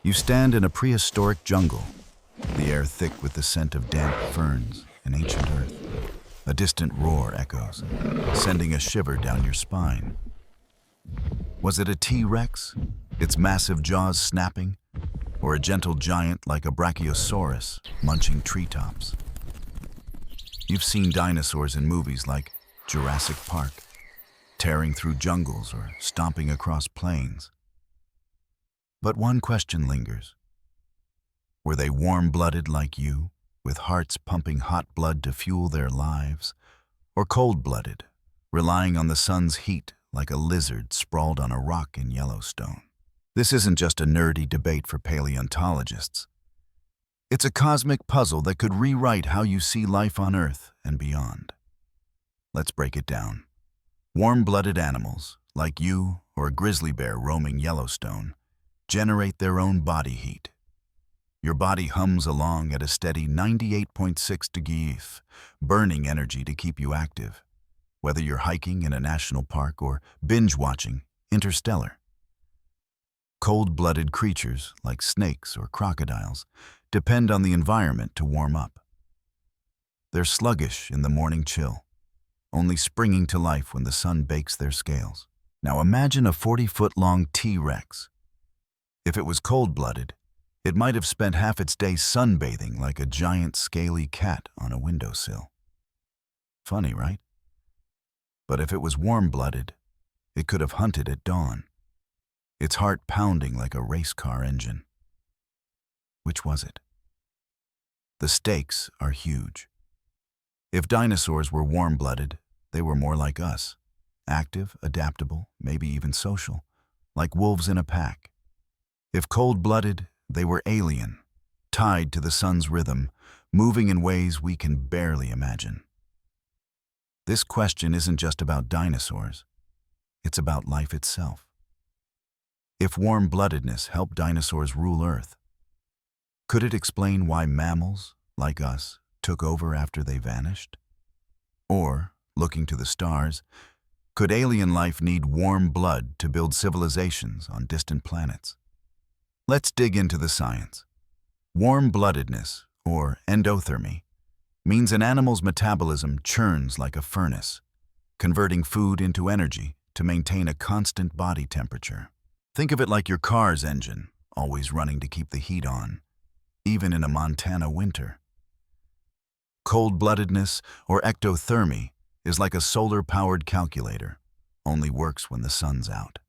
You stand in a prehistoric jungle, the air thick with the scent of damp ferns and ancient earth. A distant roar echoes, sending a shiver down your spine. Was it a T-Rex, its massive jaws snapping, or a gentle giant like a brachiosaurus munching treetops? You've seen dinosaurs in movies like Jurassic Park, tearing through jungles or stomping across plains. But one question lingers. Were they warm-blooded like you, with hearts pumping hot blood to fuel their lives, or cold-blooded, relying on the sun's heat like a lizard sprawled on a rock in Yellowstone? This isn't just a nerdy debate for paleontologists. It's a cosmic puzzle that could rewrite how you see life on Earth and beyond. Let's break it down. Warm-blooded animals, like you or a grizzly bear roaming Yellowstone, generate their own body heat. Your body hums along at a steady 98.6 degrees, burning energy to keep you active, whether you're hiking in a national park or binge-watching Interstellar. Cold-blooded creatures, like snakes or crocodiles, depend on the environment to warm up. They're sluggish in the morning chill, only springing to life when the sun bakes their scales. Now imagine a 40-foot-long T-Rex. If it was cold-blooded, it might have spent half its day sunbathing like a giant scaly cat on a windowsill. Funny, right? But if it was warm-blooded, it could have hunted at dawn, its heart pounding like a race car engine. Which was it? The stakes are huge. If dinosaurs were warm-blooded, they were more like us, active, adaptable, maybe even social, like wolves in a pack. If cold-blooded, they were alien, tied to the sun's rhythm, moving in ways we can barely imagine. This question isn't just about dinosaurs, it's about life itself. If warm-bloodedness helped dinosaurs rule Earth, could it explain why mammals, like us, took over after they vanished? Or, looking to the stars, could alien life need warm blood to build civilizations on distant planets? Let's dig into the science. Warm-bloodedness, or endothermy, means an animal's metabolism churns like a furnace, converting food into energy to maintain a constant body temperature. Think of it like your car's engine, always running to keep the heat on, even in a Montana winter. Cold-bloodedness, or ectothermy, is like a solar-powered calculator, only works when the sun's out.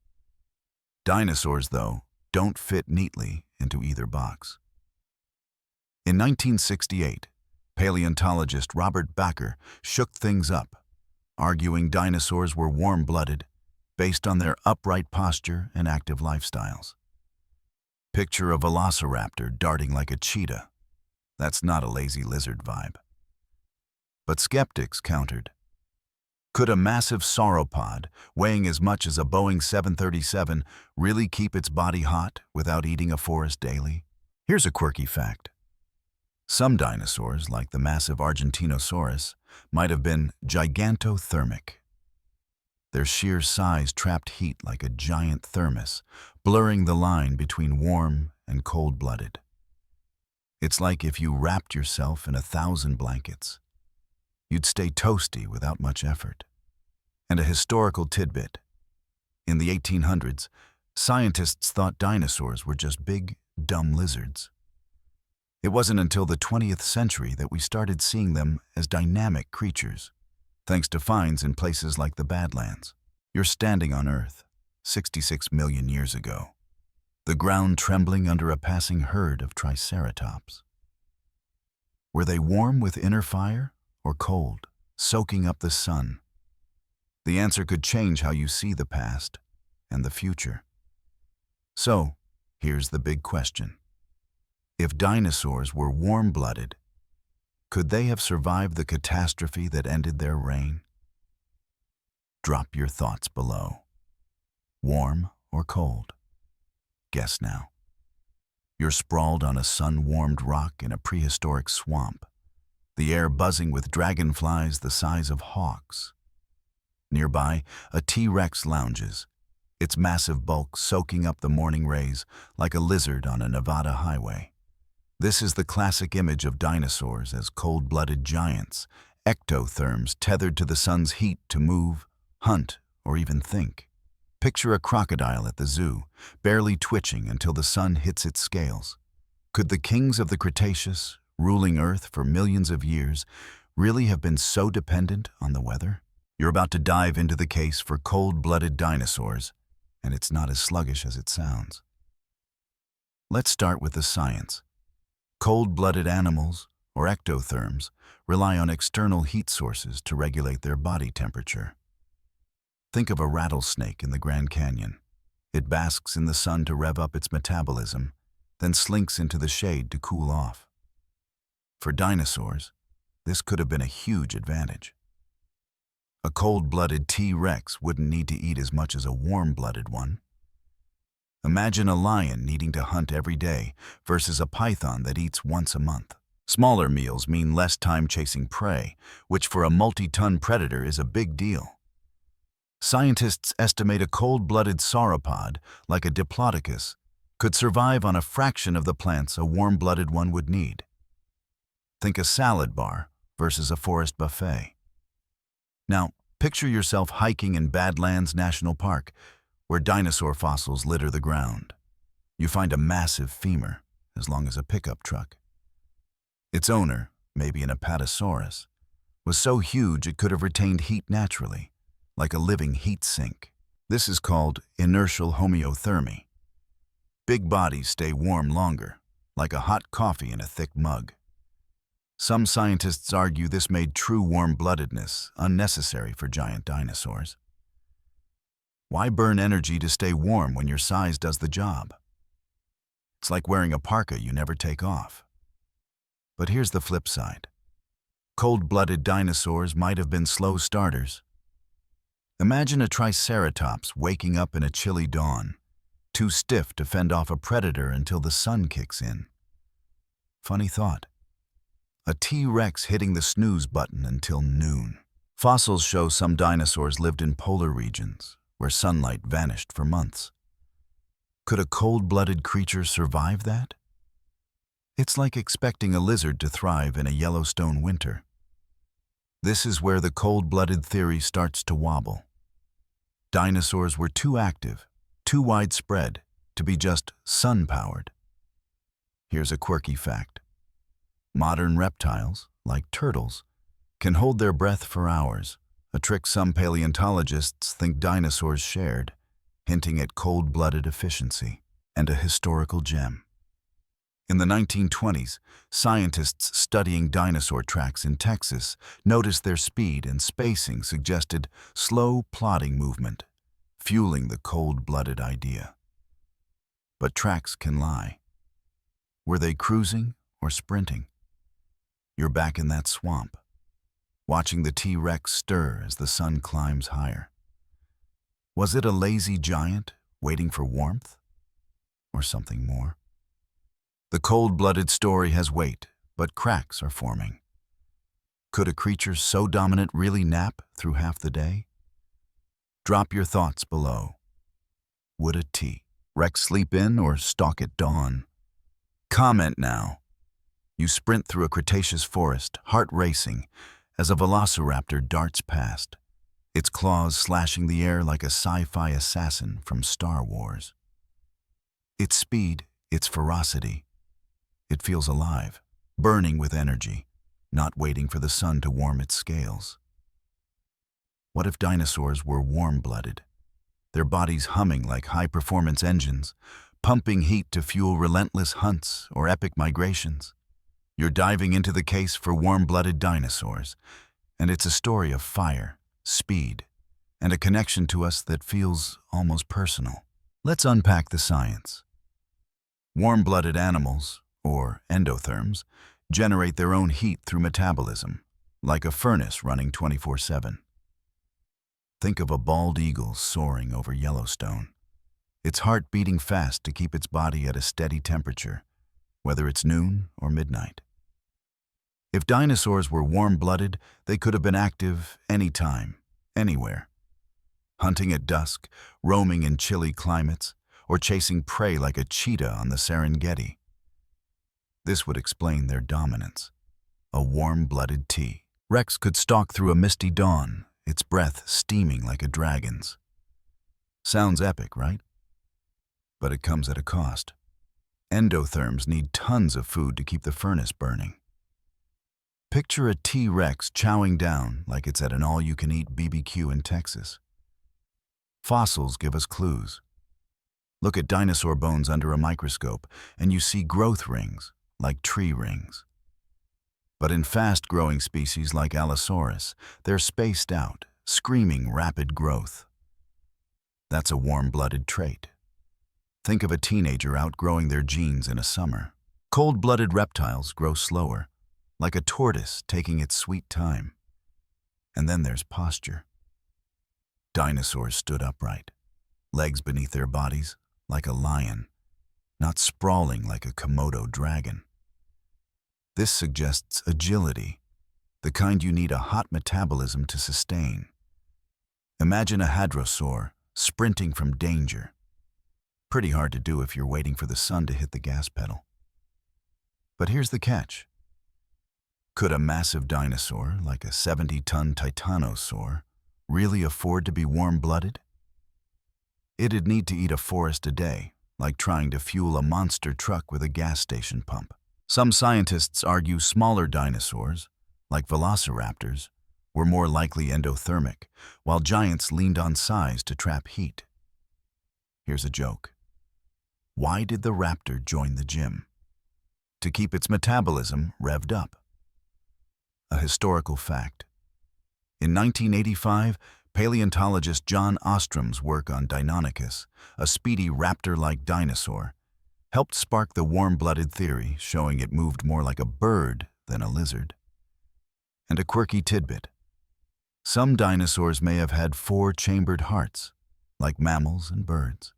Dinosaurs, though, don't fit neatly into either box. In 1968, paleontologist Robert Bakker shook things up, arguing dinosaurs were warm-blooded based on their upright posture and active lifestyles. Picture a velociraptor darting like a cheetah. That's not a lazy lizard vibe. But skeptics countered. Could a massive sauropod, weighing as much as a Boeing 737, really keep its body hot without eating a forest daily? Here's a quirky fact. Some dinosaurs, like the massive Argentinosaurus, might have been gigantothermic. Their sheer size trapped heat like a giant thermos, blurring the line between warm and cold-blooded. It's like if you wrapped yourself in 1,000 blankets. You'd stay toasty without much effort. And a historical tidbit. In the 1800s, scientists thought dinosaurs were just big, dumb lizards. It wasn't until the 20th century that we started seeing them as dynamic creatures, thanks to finds in places like the Badlands. You're standing on Earth, 66 million years ago, the ground trembling under a passing herd of triceratops. Were they warm with inner fire or cold, soaking up the sun? The answer could change how you see the past and the future. So, here's the big question. If dinosaurs were warm-blooded, could they have survived the catastrophe that ended their reign? Drop your thoughts below. Warm or cold? Guess now. You're sprawled on a sun-warmed rock in a prehistoric swamp, the air buzzing with dragonflies the size of hawks. Nearby, a T-Rex lounges, its massive bulk soaking up the morning rays like a lizard on a Nevada highway. This is the classic image of dinosaurs as cold-blooded giants, ectotherms tethered to the sun's heat to move, hunt, or even think. Picture a crocodile at the zoo, barely twitching until the sun hits its scales. Could the kings of the Cretaceous, ruling Earth for millions of years, really have been so dependent on the weather? You're about to dive into the case for cold-blooded dinosaurs, and it's not as sluggish as it sounds. Let's start with the science. Cold-blooded animals, or ectotherms, rely on external heat sources to regulate their body temperature. Think of a rattlesnake in the Grand Canyon. It basks in the sun to rev up its metabolism, then slinks into the shade to cool off. For dinosaurs, this could have been a huge advantage. A cold-blooded T-Rex wouldn't need to eat as much as a warm-blooded one. Imagine a lion needing to hunt every day versus a python that eats once a month. Smaller meals mean less time chasing prey, which for a multi-ton predator is a big deal. Scientists estimate a cold-blooded sauropod, like a diplodocus, could survive on a fraction of the plants a warm-blooded one would need. Think a salad bar versus a forest buffet. Now, picture yourself hiking in Badlands National Park, where dinosaur fossils litter the ground. You find a massive femur, as long as a pickup truck. Its owner, maybe an apatosaurus, was so huge it could have retained heat naturally, like a living heat sink. This is called inertial homeothermy. Big bodies stay warm longer, like a hot coffee in a thick mug. Some scientists argue this made true warm-bloodedness unnecessary for giant dinosaurs. Why burn energy to stay warm when your size does the job? It's like wearing a parka you never take off. But here's the flip side. Cold-blooded dinosaurs might have been slow starters. Imagine a triceratops waking up in a chilly dawn, too stiff to fend off a predator until the sun kicks in. Funny thought. A T-Rex hitting the snooze button until noon. Fossils show some dinosaurs lived in polar regions, where sunlight vanished for months. Could a cold-blooded creature survive that? It's like expecting a lizard to thrive in a Yellowstone winter. This is where the cold-blooded theory starts to wobble. Dinosaurs were too active, too widespread, to be just sun-powered. Here's a quirky fact. Modern reptiles, like turtles, can hold their breath for hours, a trick some paleontologists think dinosaurs shared, hinting at cold-blooded efficiency. And a historical gem. In the 1920s, scientists studying dinosaur tracks in Texas noticed their speed and spacing suggested slow, plodding movement, fueling the cold-blooded idea. But tracks can lie. Were they cruising or sprinting? You're back in that swamp, watching the T-Rex stir as the sun climbs higher. Was it a lazy giant waiting for warmth? Or something more? The cold-blooded story has weight, but cracks are forming. Could a creature so dominant really nap through half the day? Drop your thoughts below. Would a T-Rex sleep in or stalk at dawn? Comment now. You sprint through a Cretaceous forest, heart racing, as a velociraptor darts past, its claws slashing the air like a sci-fi assassin from Star Wars. Its speed, its ferocity. It feels alive, burning with energy, not waiting for the sun to warm its scales. What if dinosaurs were warm-blooded, their bodies humming like high-performance engines, pumping heat to fuel relentless hunts or epic migrations? You're diving into the case for warm-blooded dinosaurs, and it's a story of fire, speed, and a connection to us that feels almost personal. Let's unpack the science. Warm-blooded animals, or endotherms, generate their own heat through metabolism, like a furnace running 24/7. Think of a bald eagle soaring over Yellowstone, its heart beating fast to keep its body at a steady temperature, whether it's noon or midnight. If dinosaurs were warm-blooded, they could have been active anytime, anywhere. hunting at dusk, roaming in chilly climates, or chasing prey like a cheetah on the Serengeti. This would explain their dominance. A warm-blooded T-Rex could stalk through a misty dawn, its breath steaming like a dragon's. Sounds epic, right? But it comes at a cost. Endotherms need tons of food to keep the furnace burning. Picture a T-Rex chowing down like it's at an all-you-can-eat BBQ in Texas. Fossils give us clues. Look at dinosaur bones under a microscope, and you see growth rings, like tree rings. But in fast-growing species like Allosaurus, they're spaced out, screaming rapid growth. That's a warm-blooded trait. Think of a teenager outgrowing their genes in a summer. Cold-blooded reptiles grow slower, like a tortoise taking its sweet time. And then there's posture. Dinosaurs stood upright, legs beneath their bodies, like a lion, not sprawling like a Komodo dragon. This suggests agility, the kind you need a hot metabolism to sustain. Imagine a hadrosaur sprinting from danger. Pretty hard to do if you're waiting for the sun to hit the gas pedal. But here's the catch. Could a massive dinosaur, like a 70-ton titanosaur, really afford to be warm-blooded? It'd need to eat a forest a day, like trying to fuel a monster truck with a gas station pump. Some scientists argue smaller dinosaurs, like velociraptors, were more likely endothermic, while giants leaned on size to trap heat. Here's a joke. Why did the raptor join the gym? To keep its metabolism revved up. A historical fact. In 1985, paleontologist John Ostrom's work on Deinonychus, a speedy raptor-like dinosaur, helped spark the warm-blooded theory, showing it moved more like a bird than a lizard. And a quirky tidbit. Some dinosaurs may have had 4-chambered hearts, like mammals and birds,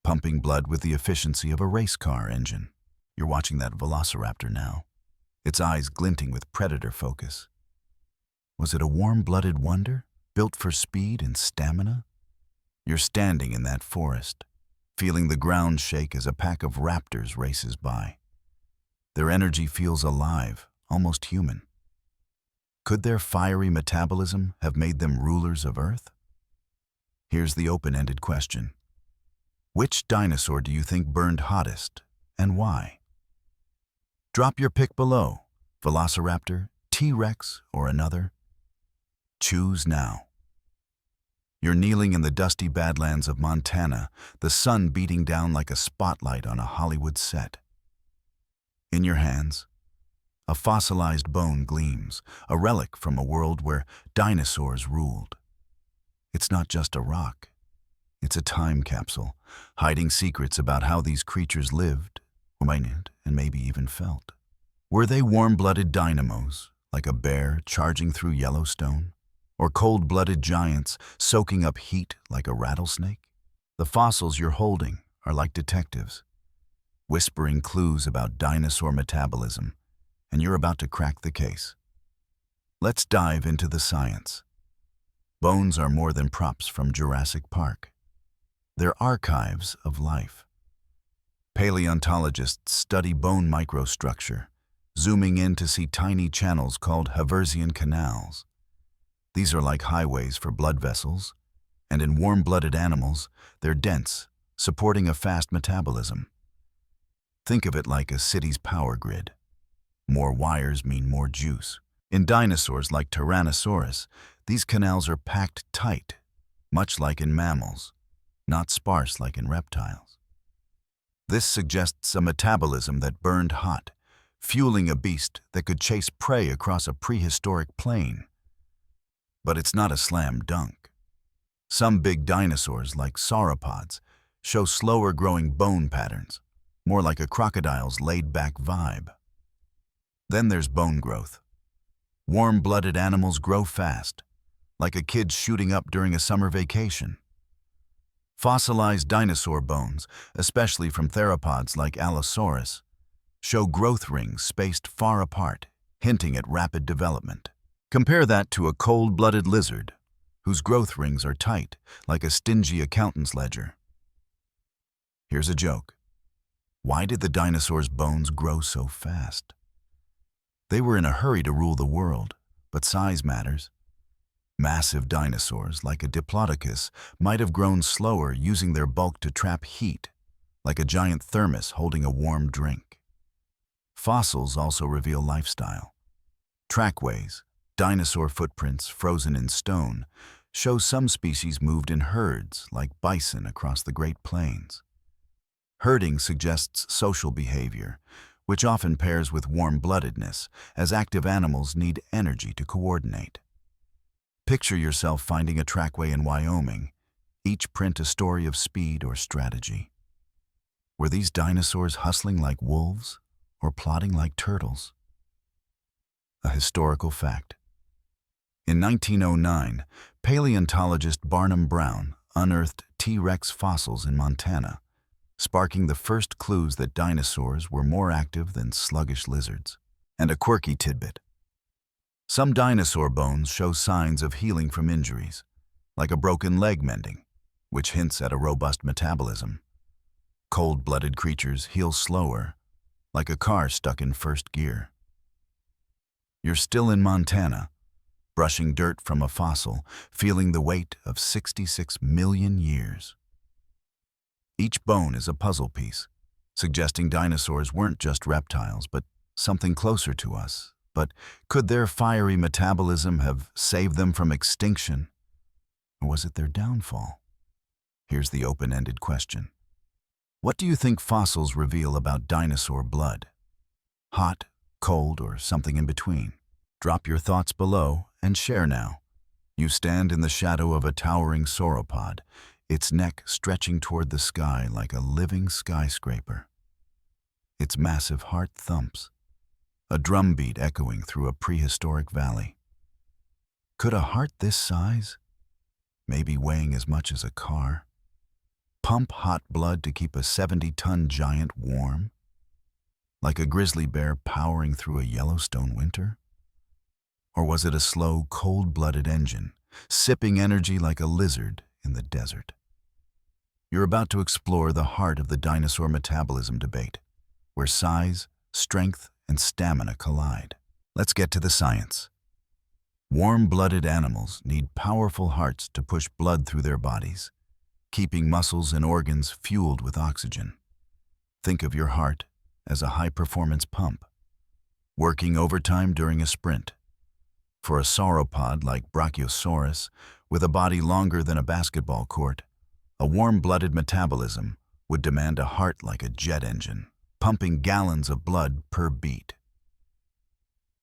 pumping blood with the efficiency of a race car engine. You're watching that velociraptor now, its eyes glinting with predator focus. Was it a warm-blooded wonder, built for speed and stamina? You're standing in that forest, feeling the ground shake as a pack of raptors races by. Their energy feels alive, almost human. Could their fiery metabolism have made them rulers of Earth? Here's the open-ended question. Which dinosaur do you think burned hottest, and why? Drop your pick below, Velociraptor, T-Rex, or another. Choose now. You're kneeling in the dusty badlands of Montana, the sun beating down like a spotlight on a Hollywood set. In your hands, a fossilized bone gleams, a relic from a world where dinosaurs ruled. It's not just a rock. It's a time capsule, hiding secrets about how these creatures lived, and maybe even felt. Were they warm-blooded dynamos, like a bear charging through Yellowstone? Or cold-blooded giants soaking up heat like a rattlesnake? The fossils you're holding are like detectives, whispering clues about dinosaur metabolism, and you're about to crack the case. Let's dive into the science. Bones are more than props from Jurassic Park. They're archives of life. Paleontologists study bone microstructure, zooming in to see tiny channels called Haversian canals. These are like highways for blood vessels, and in warm-blooded animals, they're dense, supporting a fast metabolism. Think of it like a city's power grid. More wires mean more juice. In dinosaurs like Tyrannosaurus, these canals are packed tight, much like in mammals, not sparse like in reptiles. This suggests a metabolism that burned hot, fueling a beast that could chase prey across a prehistoric plain. But it's not a slam dunk. Some big dinosaurs, like sauropods, show slower-growing bone patterns, more like a crocodile's laid-back vibe. Then there's bone growth. Warm-blooded animals grow fast, like a kid shooting up during a summer vacation. Fossilized dinosaur bones, especially from theropods like Allosaurus, show growth rings spaced far apart, hinting at rapid development. Compare that to a cold-blooded lizard, whose growth rings are tight, like a stingy accountant's ledger. Here's a joke. Why did the dinosaurs' bones grow so fast? They were in a hurry to rule the world, but size matters. Massive dinosaurs, like a diplodocus, might have grown slower using their bulk to trap heat, like a giant thermos holding a warm drink. Fossils also reveal lifestyle. Trackways, dinosaur footprints frozen in stone, show some species moved in herds, like bison across the Great Plains. Herding suggests social behavior, which often pairs with warm-bloodedness, as active animals need energy to coordinate. Picture yourself finding a trackway in Wyoming, each print a story of speed or strategy. Were these dinosaurs hustling like wolves or plotting like turtles? A historical fact. In 1909, paleontologist Barnum Brown unearthed T-Rex fossils in Montana, sparking the first clues that dinosaurs were more active than sluggish lizards. And a quirky tidbit. Some dinosaur bones show signs of healing from injuries, like a broken leg mending, which hints at a robust metabolism. Cold-blooded creatures heal slower, like a car stuck in first gear. You're still in Montana, brushing dirt from a fossil, feeling the weight of 66 million years. Each bone is a puzzle piece, suggesting dinosaurs weren't just reptiles, but something closer to us. But could their fiery metabolism have saved them from extinction? Or was it their downfall? Here's the open-ended question. What do you think fossils reveal about dinosaur blood? Hot, cold, or something in between? Drop your thoughts below and share now. You stand in the shadow of a towering sauropod, its neck stretching toward the sky like a living skyscraper. Its massive heart thumps, a drumbeat echoing through a prehistoric valley. Could a heart this size, maybe weighing as much as a car, pump hot blood to keep a 70-ton giant warm? Like a grizzly bear powering through a Yellowstone winter? Or was it a slow, cold-blooded engine, sipping energy like a lizard in the desert? You're about to explore the heart of the dinosaur metabolism debate, where size, strength, and stamina collide. Let's get to the science. Warm-blooded animals need powerful hearts to push blood through their bodies, keeping muscles and organs fueled with oxygen. Think of your heart as a high-performance pump, working overtime during a sprint. For a sauropod like Brachiosaurus, with a body longer than a basketball court, a warm-blooded metabolism would demand a heart like a jet engine, pumping gallons of blood per beat.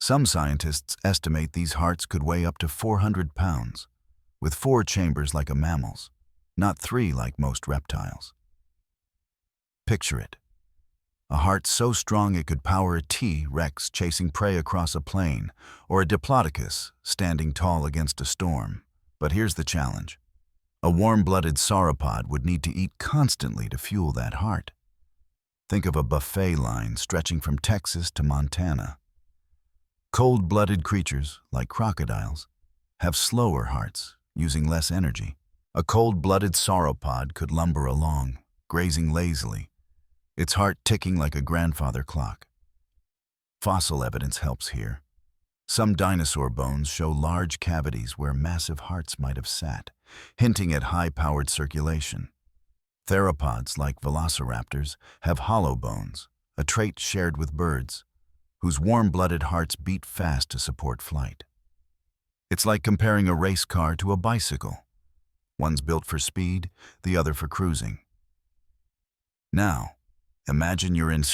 Some scientists estimate these hearts could weigh up to 400 pounds, with 4 chambers like a mammal's, not 3 like most reptiles. Picture it. A heart so strong it could power a T-Rex chasing prey across a plain, or a diplodocus standing tall against a storm. But here's the challenge. A warm-blooded sauropod would need to eat constantly to fuel that heart. Think of a buffet line stretching from Texas to Montana. Cold-blooded creatures, like crocodiles, have slower hearts, using less energy. A cold-blooded sauropod could lumber along, grazing lazily, its heart ticking like a grandfather clock. Fossil evidence helps here. Some dinosaur bones show large cavities where massive hearts might have sat, hinting at high-powered circulation. Theropods, like velociraptors, have hollow bones, a trait shared with birds, whose warm-blooded hearts beat fast to support flight. It's like comparing a race car to a bicycle. One's built for speed, the other for cruising. Now, imagine you're in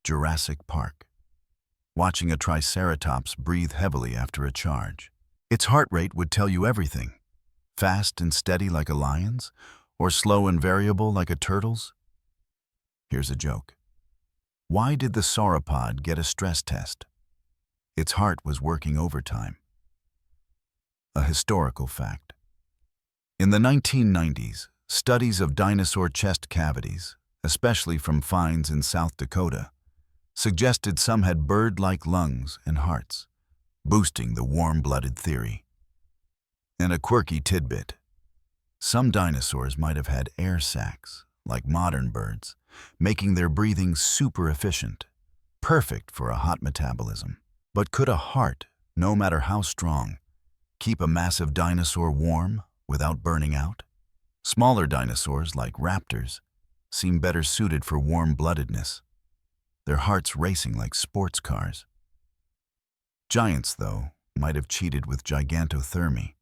Jurassic Park, watching a triceratops breathe heavily after a charge. Its heart rate would tell you everything. Fast and steady like a lion's, or slow and variable like a turtle's? Here's a joke. Why did the sauropod get a stress test? Its heart was working overtime. A historical fact. In the 1990s, studies of dinosaur chest cavities, especially from finds in South Dakota, suggested some had bird-like lungs and hearts, boosting the warm-blooded theory. And a quirky tidbit. Some dinosaurs might have had air sacs, like modern birds, making their breathing super efficient, perfect for a hot metabolism. But could a heart, no matter how strong, keep a massive dinosaur warm without burning out? Smaller dinosaurs, like raptors, seem better suited for warm-bloodedness, their hearts racing like sports cars. Giants, though, might have cheated with gigantothermy,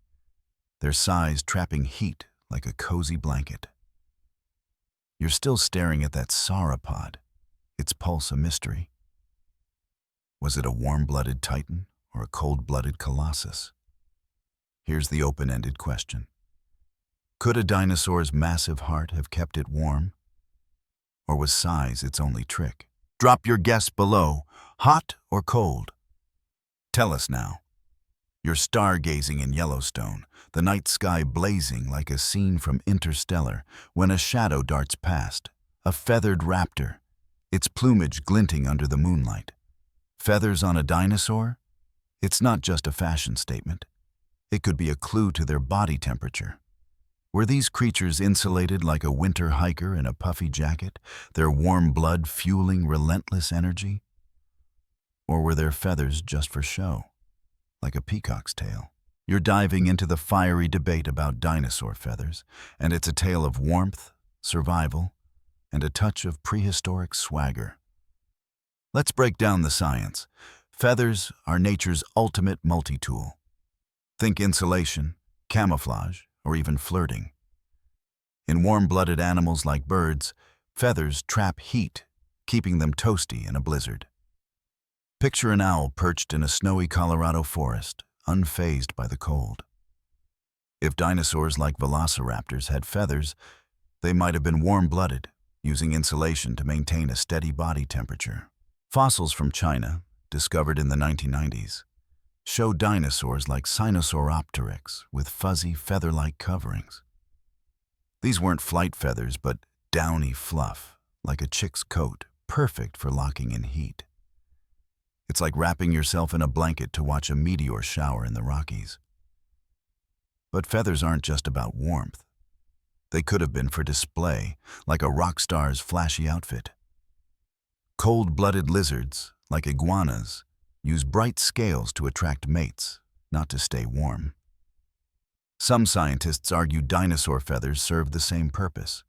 their size trapping heat like a cozy blanket. You're still staring at that sauropod, its pulse a mystery. Was it a warm-blooded titan or a cold-blooded colossus? Here's the open-ended question. Could a dinosaur's massive heart have kept it warm? Or was size its only trick? Drop your guess below, hot or cold? Tell us now. You're stargazing in Yellowstone, the night sky blazing like a scene from Interstellar, when a shadow darts past, a feathered raptor, its plumage glinting under the moonlight. Feathers on a dinosaur? It's not just a fashion statement. It could be a clue to their body temperature. Were these creatures insulated like a winter hiker in a puffy jacket, their warm blood fueling relentless energy? Or were their feathers just for show, like a peacock's tail? You're diving into the fiery debate about dinosaur feathers, and it's a tale of warmth, survival, and a touch of prehistoric swagger. Let's break down the science. Feathers are nature's ultimate multi-tool. Think insulation, camouflage, or even flirting. In warm-blooded animals like birds, feathers trap heat, keeping them toasty in a blizzard. Picture an owl perched in a snowy Colorado forest, unfazed by the cold. If dinosaurs like velociraptors had feathers, they might have been warm-blooded, using insulation to maintain a steady body temperature. Fossils from China, discovered in the 1990s, show dinosaurs like Sinosauropteryx with fuzzy, feather-like coverings. These weren't flight feathers, but downy fluff, like a chick's coat, perfect for locking in heat. It's like wrapping yourself in a blanket to watch a meteor shower in the Rockies. But feathers aren't just about warmth. They could have been for display, like a rock star's flashy outfit. Cold-blooded lizards, like iguanas, use bright scales to attract mates, not to stay warm. Some scientists argue dinosaur feathers serve the same purpose.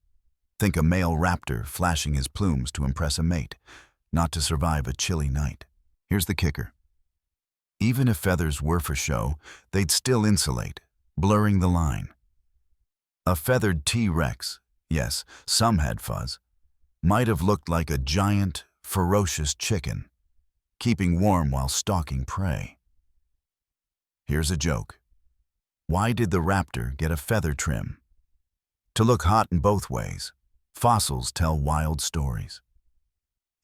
Think a male raptor flashing his plumes to impress a mate, not to survive a chilly night. Here's the kicker. Even if feathers were for show, they'd still insulate, blurring the line. A feathered T-Rex, yes, some had fuzz, might have looked like a giant, ferocious chicken, keeping warm while stalking prey. Here's a joke. Why did the raptor get a feather trim? To look hot in both ways. Fossils tell wild stories.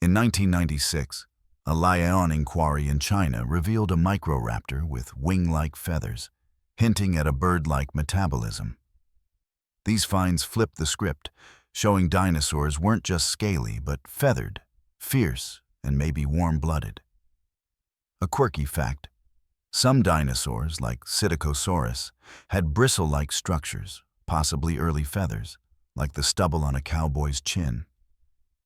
In 1996, a Liaoning quarry in China revealed a microraptor with wing-like feathers, hinting at a bird-like metabolism. These finds flipped the script, showing dinosaurs weren't just scaly, but feathered, fierce, and maybe warm-blooded. A quirky fact. Some dinosaurs, like Psittacosaurus, had bristle-like structures, possibly early feathers, like the stubble on a cowboy's chin.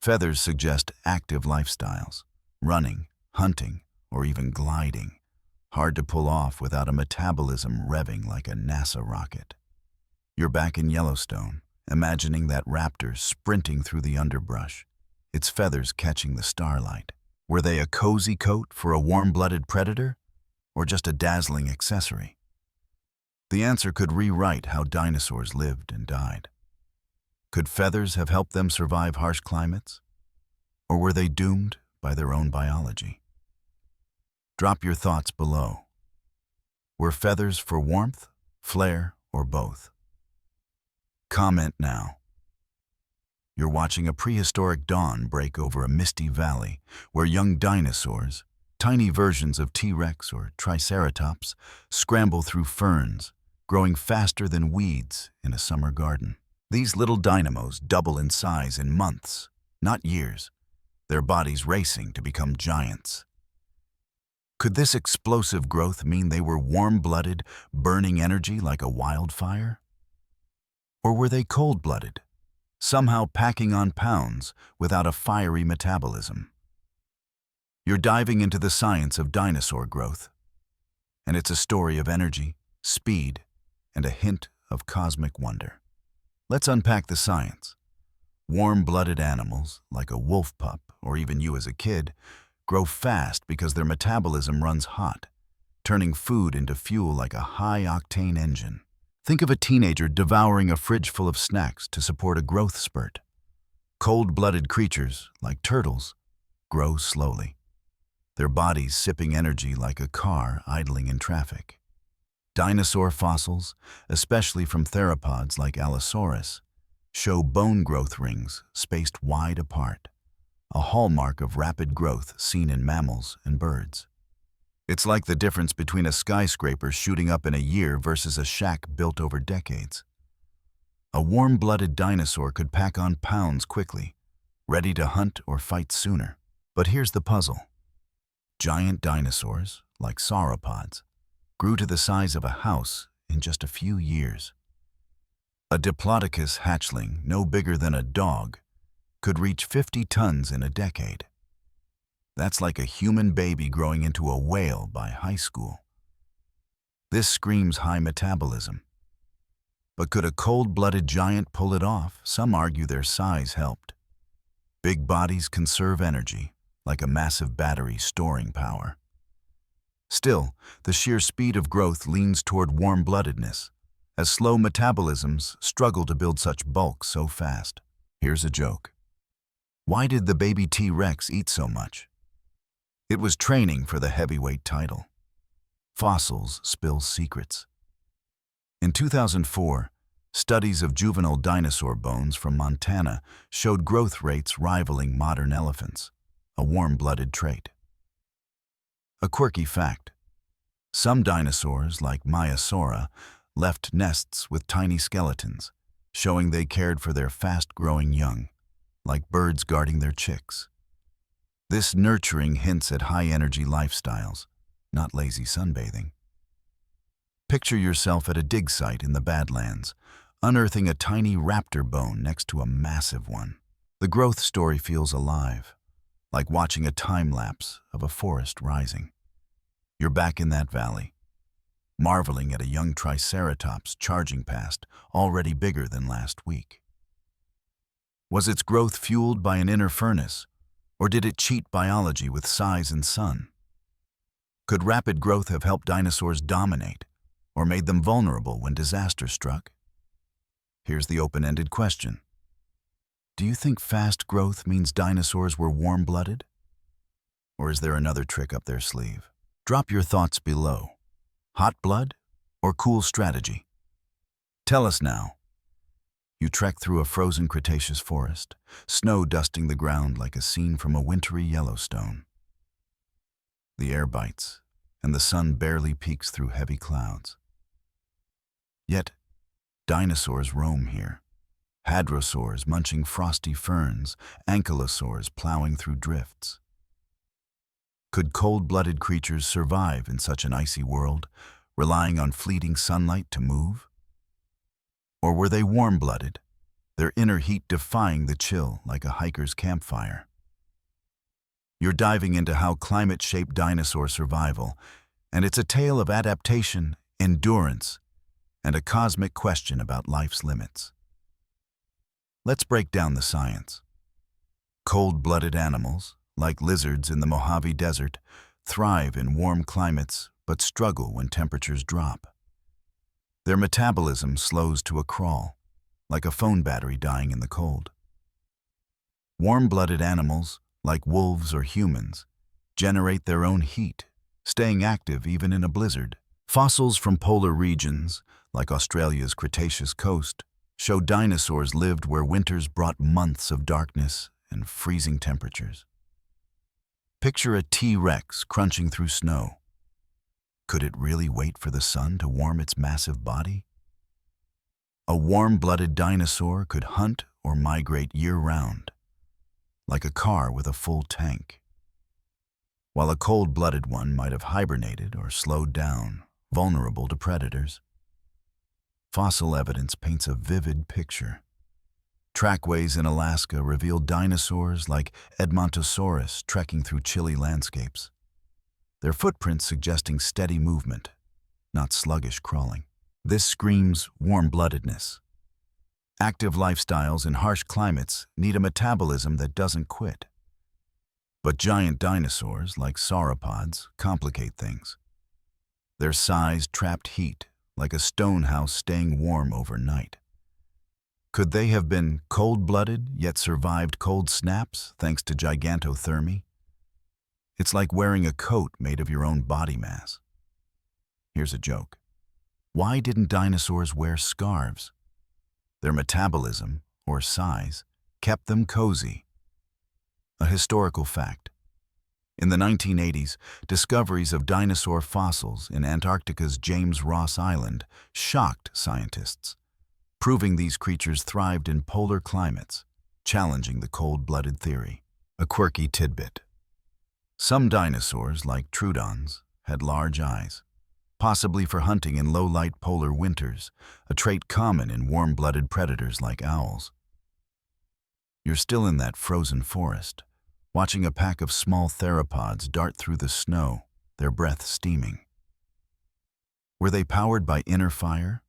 Feathers suggest active lifestyles, running, hunting, or even gliding, hard to pull off without a metabolism revving like a NASA rocket. You're back in Yellowstone, imagining that raptor sprinting through the underbrush, its feathers catching the starlight. Were they a cozy coat for a warm-blooded predator, or just a dazzling accessory? The answer could rewrite how dinosaurs lived and died. Could feathers have helped them survive harsh climates? Or were they doomed by their own biology? Drop your thoughts below. Were feathers for warmth, flair, or both? Comment now. You're watching a prehistoric dawn break over a misty valley where young dinosaurs, tiny versions of T-Rex or Triceratops, scramble through ferns, growing faster than weeds in a summer garden. These little dynamos double in size in months, not years, their bodies racing to become giants. Could this explosive growth mean they were warm-blooded, burning energy like a wildfire? Or were they cold-blooded, somehow packing on pounds without a fiery metabolism? You're diving into the science of dinosaur growth, and it's a story of energy, speed, and a hint of cosmic wonder. Let's unpack the science. Warm-blooded animals, like a wolf pup or even you as a kid, grow fast because their metabolism runs hot, turning food into fuel like a high-octane engine. Think of a teenager devouring a fridge full of snacks to support a growth spurt. Cold-blooded creatures, like turtles, grow slowly, their bodies sipping energy like a car idling in traffic. Dinosaur fossils, especially from theropods like Allosaurus, show bone growth rings spaced wide apart, a hallmark of rapid growth seen in mammals and birds. It's like the difference between a skyscraper shooting up in a year versus a shack built over decades. A warm-blooded dinosaur could pack on pounds quickly, ready to hunt or fight sooner. But here's the puzzle. Giant dinosaurs, like sauropods, grew to the size of a house in just a few years. A Diplodocus hatchling, no bigger than a dog, could reach 50 tons in a decade. That's like a human baby growing into a whale by high school. This screams high metabolism. But could a cold-blooded giant pull it off? Some argue their size helped. Big bodies conserve energy, like a massive battery storing power. Still, the sheer speed of growth leans toward warm-bloodedness, as slow metabolisms struggle to build such bulk so fast. Here's a joke. Why did the baby T-Rex eat so much? It was training for the heavyweight title. Fossils spill secrets. In 2004, studies of juvenile dinosaur bones from Montana showed growth rates rivaling modern elephants, a warm-blooded trait. A quirky fact. Some dinosaurs, like Maiasaura, left nests with tiny skeletons, showing they cared for their fast-growing young, like birds guarding their chicks. This nurturing hints at high-energy lifestyles, not lazy sunbathing. Picture yourself at a dig site in the Badlands, unearthing a tiny raptor bone next to a massive one. The growth story feels alive, like watching a time-lapse of a forest rising. You're back in that valley, marveling at a young triceratops charging past, already bigger than last week. Was its growth fueled by an inner furnace, or did it cheat biology with size and sun? Could rapid growth have helped dinosaurs dominate, or made them vulnerable when disaster struck? Here's the open-ended question. Do you think fast growth means dinosaurs were warm-blooded? Or is there another trick up their sleeve? Drop your thoughts below. Hot blood or cool strategy? Tell us now. You trek through a frozen Cretaceous forest, snow dusting the ground like a scene from a wintry Yellowstone. The air bites, and the sun barely peeks through heavy clouds. Yet, dinosaurs roam here. Hadrosaurs munching frosty ferns, ankylosaurs plowing through drifts. Could cold-blooded creatures survive in such an icy world, relying on fleeting sunlight to move? Or were they warm-blooded, their inner heat defying the chill like a hiker's campfire? You're diving into how climate shaped dinosaur survival, and it's a tale of adaptation, endurance, and a cosmic question about life's limits. Let's break down the science. Cold-blooded animals, like lizards in the Mojave Desert, thrive in warm climates but struggle when temperatures drop. Their metabolism slows to a crawl, like a phone battery dying in the cold. Warm-blooded animals, like wolves or humans, generate their own heat, staying active even in a blizzard. Fossils from polar regions, like Australia's Cretaceous coast, show dinosaurs lived where winters brought months of darkness and freezing temperatures. Picture a T-Rex crunching through snow. Could it really wait for the sun to warm its massive body? A warm-blooded dinosaur could hunt or migrate year-round, like a car with a full tank. while a cold-blooded one might have hibernated or slowed down, vulnerable to predators. Fossil evidence paints a vivid picture. Trackways in Alaska reveal dinosaurs like Edmontosaurus trekking through chilly landscapes, their footprints suggesting steady movement, not sluggish crawling. This screams warm-bloodedness. Active lifestyles in harsh climates need a metabolism that doesn't quit. But giant dinosaurs, like sauropods, complicate things. Their size trapped heat, like a stone house staying warm overnight. Could they have been cold-blooded, yet survived cold snaps thanks to gigantothermy? It's like wearing a coat made of your own body mass. Here's a joke. Why didn't dinosaurs wear scarves? Their metabolism, or size, kept them cozy. A historical fact. In the 1980s, discoveries of dinosaur fossils in Antarctica's James Ross Island shocked scientists, proving these creatures thrived in polar climates, challenging the cold-blooded theory. A quirky tidbit. Some dinosaurs, like troodons, had large eyes, possibly for hunting in low-light polar winters, a trait common in warm-blooded predators like owls. You're still in that frozen forest, watching a pack of small theropods dart through the snow, their breath steaming. Were they powered by inner fire,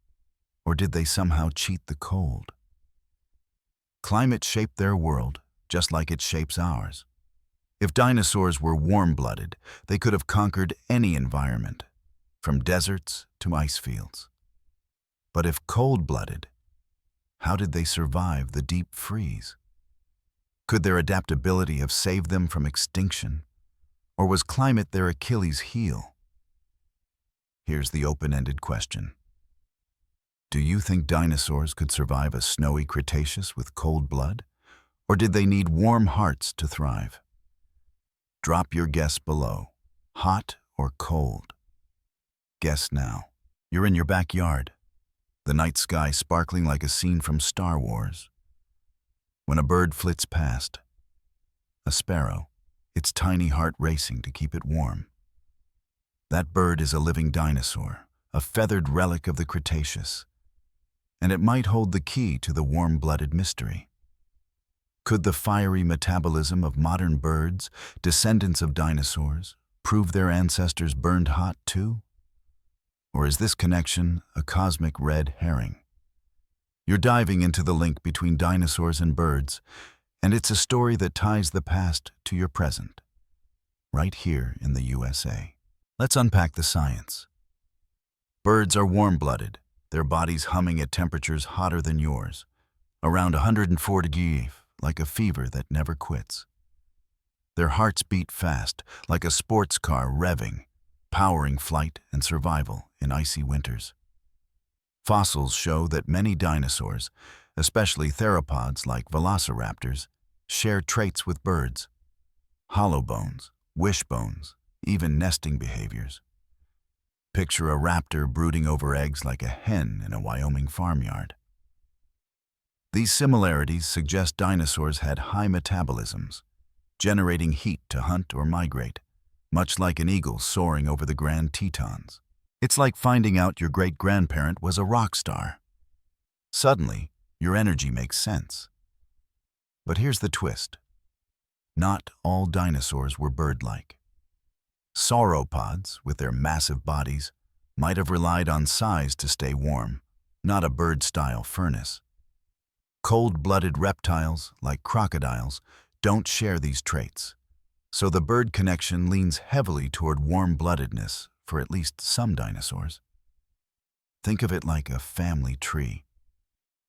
or did they somehow cheat the cold? Climate shaped their world, just like it shapes ours. If dinosaurs were warm-blooded, they could have conquered any environment, from deserts to ice fields. But if cold-blooded, how did they survive the deep freeze? Could their adaptability have saved them from extinction, or was climate their Achilles heel? Here's the open-ended question. Do you think dinosaurs could survive a snowy Cretaceous with cold blood, or did they need warm hearts to thrive? Drop your guess below, hot or cold. Guess now. You're in your backyard, the night sky sparkling like a scene from Star Wars. When a bird flits past, a sparrow, its tiny heart racing to keep it warm. That bird is a living dinosaur, a feathered relic of the Cretaceous, and it might hold the key to the warm-blooded mystery. Could the fiery metabolism of modern birds, descendants of dinosaurs, prove their ancestors burned hot too? Or is this connection a cosmic red herring? You're diving into the link between dinosaurs and birds, and it's a story that ties the past to your present, right here in the USA. Let's unpack the science. Birds are warm-blooded, their bodies humming at temperatures hotter than yours, around 104 degrees, like a fever that never quits. Their hearts beat fast, like a sports car revving, powering flight and survival in icy winters. Fossils show that many dinosaurs, especially theropods like velociraptors, share traits with birds. Hollow bones, wishbones, even nesting behaviors. Picture a raptor brooding over eggs like a hen in a Wyoming farmyard. These similarities suggest dinosaurs had high metabolisms, generating heat to hunt or migrate, much like an eagle soaring over the Grand Tetons. It's like finding out your great-grandparent was a rock star. Suddenly, your energy makes sense. But here's the twist. Not all dinosaurs were bird-like. Sauropods, with their massive bodies, might have relied on size to stay warm, not a bird-style furnace. Cold-blooded reptiles, like crocodiles, don't share these traits, so the bird connection leans heavily toward warm-bloodedness for at least some dinosaurs. Think of it like a family tree.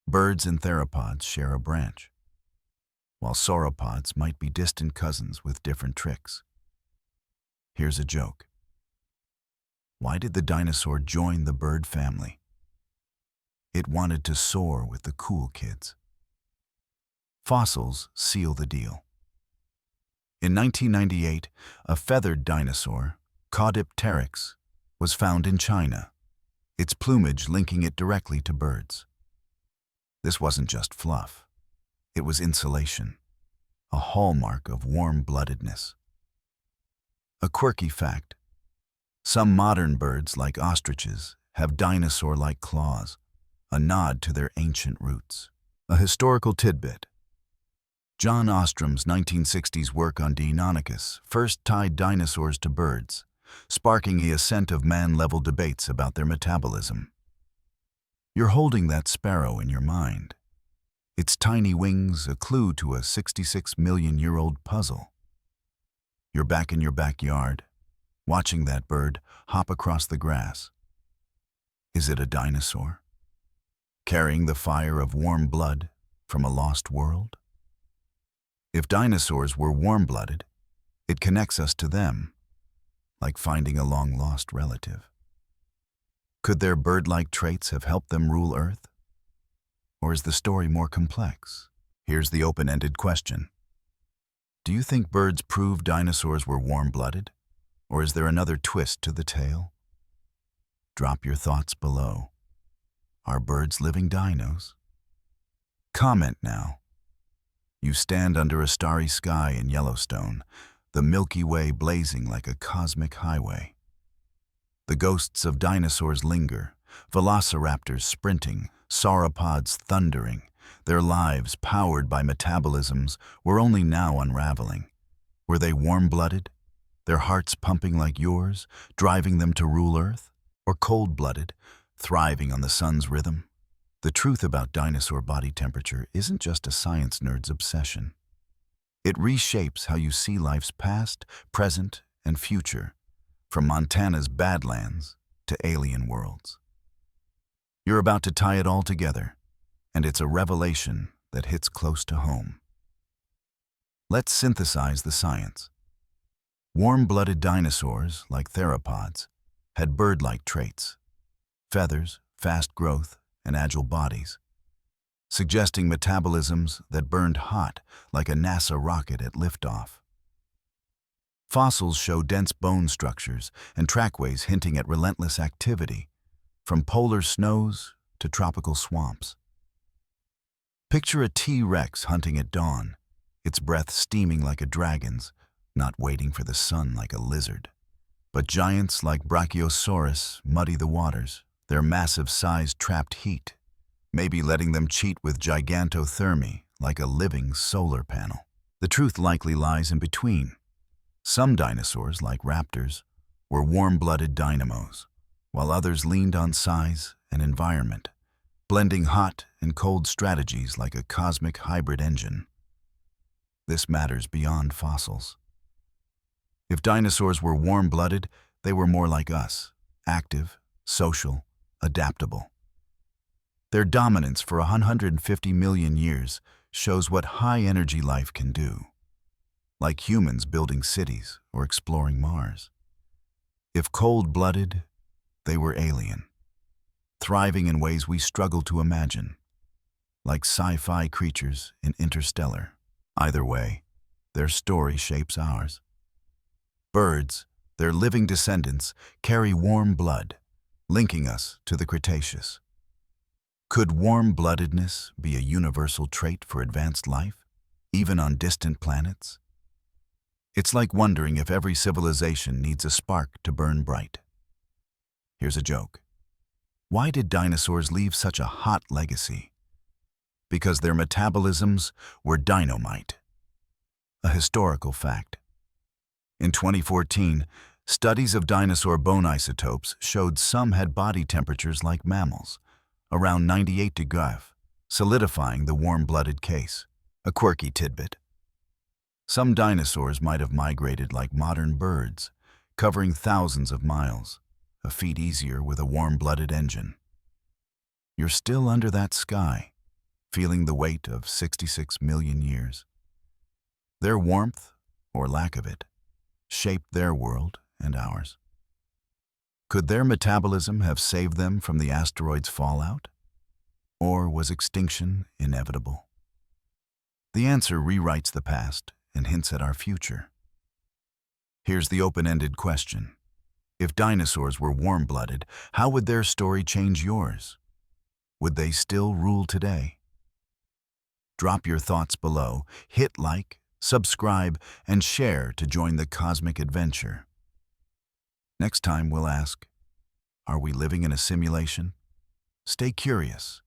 Birds and theropods share a branch, while sauropods might be distant cousins with different tricks. Here's a joke. Why did the dinosaur join the bird family? It wanted to soar with the cool kids. Fossils seal the deal. In 1998, a feathered dinosaur, Caudipteryx, was found in China, its plumage linking it directly to birds. This wasn't just fluff. It was insulation, a hallmark of warm-bloodedness. A quirky fact: some modern birds, like ostriches, have dinosaur-like claws, a nod to their ancient roots. A historical tidbit: John Ostrom's 1960s work on Deinonychus first tied dinosaurs to birds, sparking the ascent of man-level debates about their metabolism. You're holding that sparrow in your mind. Its tiny wings a clue to a 66-million-year-old puzzle. You're back in your backyard, watching that bird hop across the grass. Is it a dinosaur, carrying the fire of warm blood from a lost world? If dinosaurs were warm-blooded, it connects us to them, like finding a long-lost relative. Could their bird-like traits have helped them rule Earth? Or is the story more complex? Here's the open-ended question. Do you think birds prove dinosaurs were warm-blooded? Or is there another twist to the tale? Drop your thoughts below. Are birds living dinos? Comment now. You stand under a starry sky in Yellowstone, the Milky Way blazing like a cosmic highway. The ghosts of dinosaurs linger, velociraptors sprinting, sauropods thundering, their lives powered by metabolisms we're only now unraveling. Were they warm-blooded, their hearts pumping like yours, driving them to rule Earth? Or cold-blooded, thriving on the sun's rhythm? The truth about dinosaur body temperature isn't just a science nerd's obsession. It reshapes how you see life's past, present, and future, from Montana's Badlands to alien worlds. You're about to tie it all together, and it's a revelation that hits close to home. Let's synthesize the science. Warm-blooded dinosaurs, like theropods, had bird-like traits: feathers, fast growth, and agile bodies, suggesting metabolisms that burned hot like a NASA rocket at liftoff. Fossils show dense bone structures and trackways hinting at relentless activity, from polar snows to tropical swamps. Picture a T-Rex hunting at dawn, its breath steaming like a dragon's, not waiting for the sun like a lizard. But giants like Brachiosaurus muddy the waters, their massive size trapped heat, maybe letting them cheat with gigantothermy like a living solar panel. The truth likely lies in between. Some dinosaurs, like raptors, were warm-blooded dynamos, while others leaned on size and environment, blending hot and cold strategies like a cosmic hybrid engine. This matters beyond fossils. If dinosaurs were warm-blooded, they were more like us, active, social, adaptable. Their dominance for 150 million years shows what high-energy life can do, like humans building cities or exploring Mars. If cold-blooded, they were alien, thriving in ways we struggle to imagine, like sci-fi creatures in Interstellar. Either way, their story shapes ours. Birds, their living descendants, carry warm blood, linking us to the Cretaceous. Could warm-bloodedness be a universal trait for advanced life, even on distant planets? It's like wondering if every civilization needs a spark to burn bright. Here's a joke. Why did dinosaurs leave such a hot legacy? Because their metabolisms were dynamite. A historical fact. In 2014, studies of dinosaur bone isotopes showed some had body temperatures like mammals, around 98 degrees, solidifying the warm-blooded case. A quirky tidbit: some dinosaurs might have migrated like modern birds, covering thousands of miles, a feat easier with a warm-blooded engine. You're still under that sky, feeling the weight of 66 million years. Their warmth, or lack of it, shaped their world and ours. Could their metabolism have saved them from the asteroid's fallout? Or was extinction inevitable? The answer rewrites the past and hints at our future. Here's the open-ended question. If dinosaurs were warm-blooded, how would their story change yours? Would they still rule today? Drop your thoughts below, hit like, subscribe, and share to join the cosmic adventure. Next time we'll ask, are we living in a simulation? Stay curious